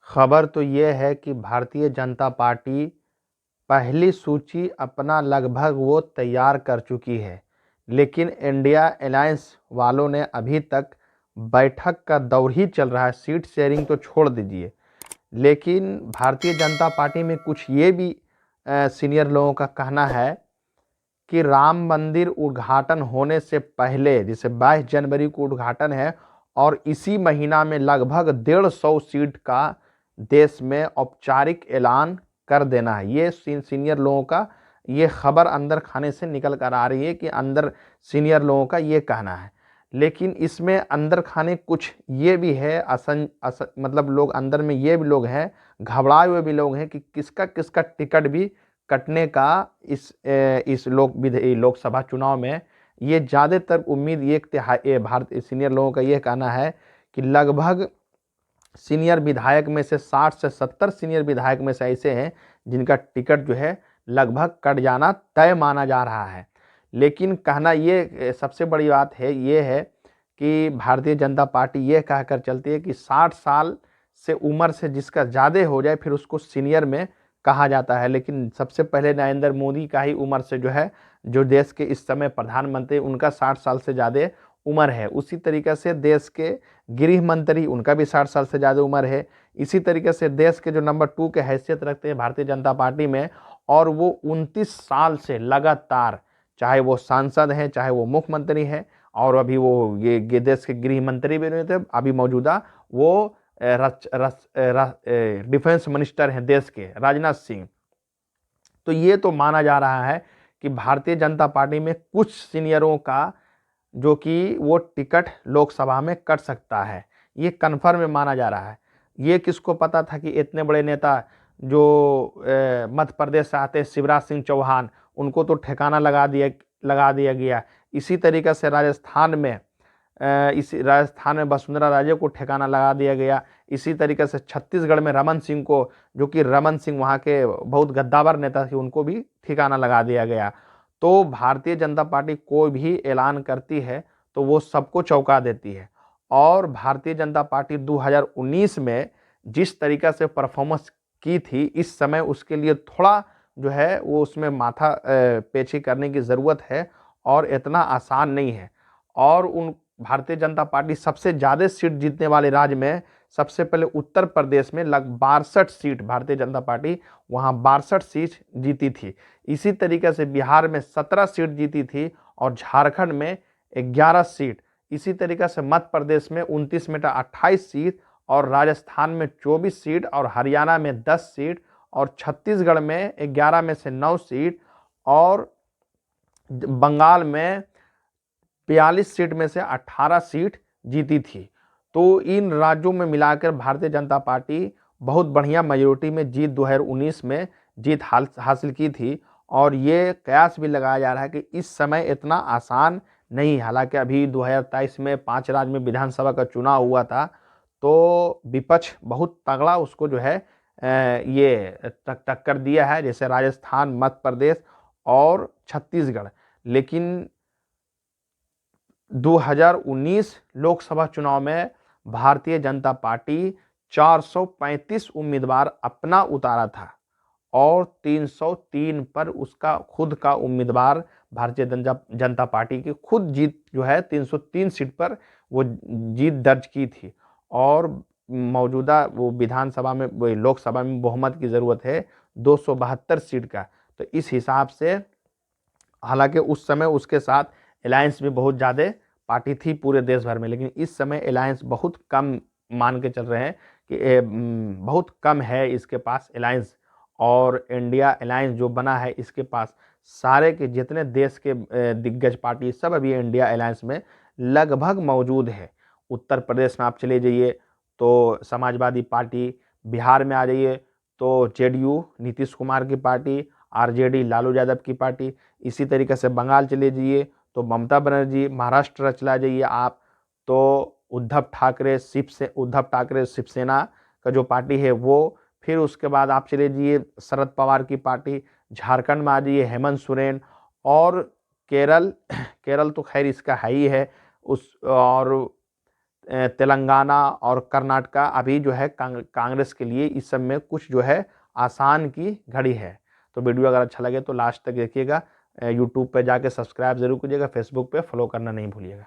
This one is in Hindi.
खबर तो ये है कि भारतीय जनता पार्टी पहली सूची अपना लगभग वो तैयार कर चुकी है, लेकिन इंडिया अलायंस वालों ने अभी तक बैठक का दौर ही चल रहा है, सीट शेयरिंग तो छोड़ दीजिए। लेकिन भारतीय जनता पार्टी में कुछ ये भी सीनियर लोगों का कहना है कि राम मंदिर उद्घाटन होने से पहले, जैसे 22 जनवरी को उद्घाटन है, और इसी महीना में लगभग 150 सीट का देश में औपचारिक ऐलान कर देना है। ये सीनियर लोगों का ये खबर अंदर खाने से निकल कर आ रही है कि अंदर सीनियर लोगों का ये कहना है। लेकिन इसमें अंदर खाने कुछ ये भी है, मतलब लोग अंदर में ये भी लोग हैं, घबराए हुए भी लोग हैं कि किसका किसका टिकट भी कटने का इस लोकसभा चुनाव में ये ज़्यादातर उम्मीद एक तिहाई भारतीय सीनियर लोगों का ये कहना है कि लगभग सीनियर विधायक में से 60 से 70 सीनियर विधायक में से ऐसे हैं जिनका टिकट जो है लगभग कट जाना तय माना जा रहा है। लेकिन कहना ये सबसे बड़ी बात है ये है कि भारतीय जनता पार्टी ये कहकर चलती है कि 60 साल से उम्र से जिसका ज़्यादा हो जाए फिर उसको सीनियर में कहा जाता है। लेकिन सबसे पहले नरेंद्र मोदी का ही उम्र से जो है, जो देश के इस समय प्रधानमंत्री, उनका 60 साल से ज़्यादा उम्र है। उसी तरीके से देश के गृह मंत्री, उनका भी 60 साल से ज़्यादा उम्र है। इसी तरीके से देश के जो नंबर 2 के हैसियत रखते हैं भारतीय जनता पार्टी में, और वो 29 साल से लगातार, चाहे वो सांसद हैं, चाहे वो मुख्यमंत्री हैं, और अभी वो ये देश के गृह मंत्री भी नहीं थे, अभी मौजूदा वो डिफेंस मिनिस्टर हैं देश के, राजनाथ सिंह। तो ये तो माना जा रहा है कि भारतीय जनता पार्टी में कुछ सीनियरों का जो कि वो टिकट लोकसभा में कट सकता है, ये कन्फर्म माना जा रहा है। ये किसको पता था कि इतने बड़े नेता जो मध्य प्रदेश से आते हैं, शिवराज सिंह चौहान, उनको तो ठिकाना लगा दिया गया। इसी तरीके से राजस्थान में वसुंधरा राजे को ठिकाना लगा दिया गया। इसी तरीके से छत्तीसगढ़ में रमन सिंह को, जो कि रमन सिंह वहाँ के बहुत गद्दावर नेता थे, उनको भी ठिकाना लगा दिया गया। तो भारतीय जनता पार्टी कोई भी ऐलान करती है तो वो सबको चौंका देती है। और भारतीय जनता पार्टी 2019 में जिस तरीके से परफॉर्मेंस की थी, इस समय उसके लिए थोड़ा जो है वो उसमें माथा पेची करने की ज़रूरत है, और इतना आसान नहीं है। और उन भारतीय जनता पार्टी सबसे ज़्यादा सीट जीतने वाले राज्य में सबसे पहले उत्तर प्रदेश में लगभग 62 सीट भारतीय जनता पार्टी वहाँ 62 सीट जीती थी। इसी तरीके से बिहार में 17 सीट जीती थी, और झारखंड में 11 सीट। इसी तरीके से मध्य प्रदेश में 29 में 28 सीट, और राजस्थान में 24 सीट, और हरियाणा में 10 सीट, और छत्तीसगढ़ में 11 में से 9 सीट, और बंगाल में 42 सीट में से 18 सीट जीती थी। तो इन राज्यों में मिलाकर भारतीय जनता पार्टी बहुत बढ़िया मेजोरिटी में 2019 में जीत हासिल की थी। और ये कयास भी लगाया जा रहा है कि इस समय इतना आसान नहीं। हालांकि अभी 2023 में 5 राज्य में विधानसभा का चुनाव हुआ था, तो विपक्ष बहुत तगड़ा उसको जो है ये टक्कर दिया है, जैसे राजस्थान, मध्य प्रदेश और छत्तीसगढ़। लेकिन 2019 लोकसभा चुनाव में भारतीय जनता पार्टी 435 उम्मीदवार अपना उतारा था, और 303 पर उसका खुद का उम्मीदवार भारतीय जनता पार्टी की खुद जीत जो है 303 सीट पर वो जीत दर्ज की थी। और मौजूदा वो विधानसभा में, वो लोकसभा में बहुमत की ज़रूरत है 272 सीट का। तो इस हिसाब से, हालांकि उस समय उसके साथ अलायंस भी बहुत ज़्यादा पार्टी थी पूरे देश भर में, लेकिन इस समय अलायंस बहुत कम मान के चल रहे हैं कि बहुत कम है इसके पास अलायंस। और इंडिया अलायंस जो बना है, इसके पास सारे के जितने देश के दिग्गज पार्टी सब अभी इंडिया अलायंस में लगभग मौजूद है। उत्तर प्रदेश में आप चले जाइए तो समाजवादी पार्टी, बिहार में आ जाइए तो जेडीयू नीतीश कुमार की पार्टी, आरजेडी लालू यादव की पार्टी। इसी तरीके से बंगाल चले जाइए तो ममता बनर्जी, महाराष्ट्र चला जाइए आप तो उद्धव ठाकरे शिवसेना का जो पार्टी है वो। फिर उसके बाद आप चले जाइए शरद पवार की पार्टी, झारखंड में आ जाइए हेमंत सोरेन, और केरल केरल तो खैर इसका है ही है उस, और तेलंगाना और कर्नाटका अभी जो है कांग्रेस के लिए इस सब में कुछ जो है आसान की घड़ी है। तो वीडियो अगर अच्छा लगे तो लास्ट तक देखिएगा। यूट्यूब पे जाके सब्सक्राइब जरूर कीजिएगा, फेसबुक पे फॉलो करना नहीं भूलिएगा।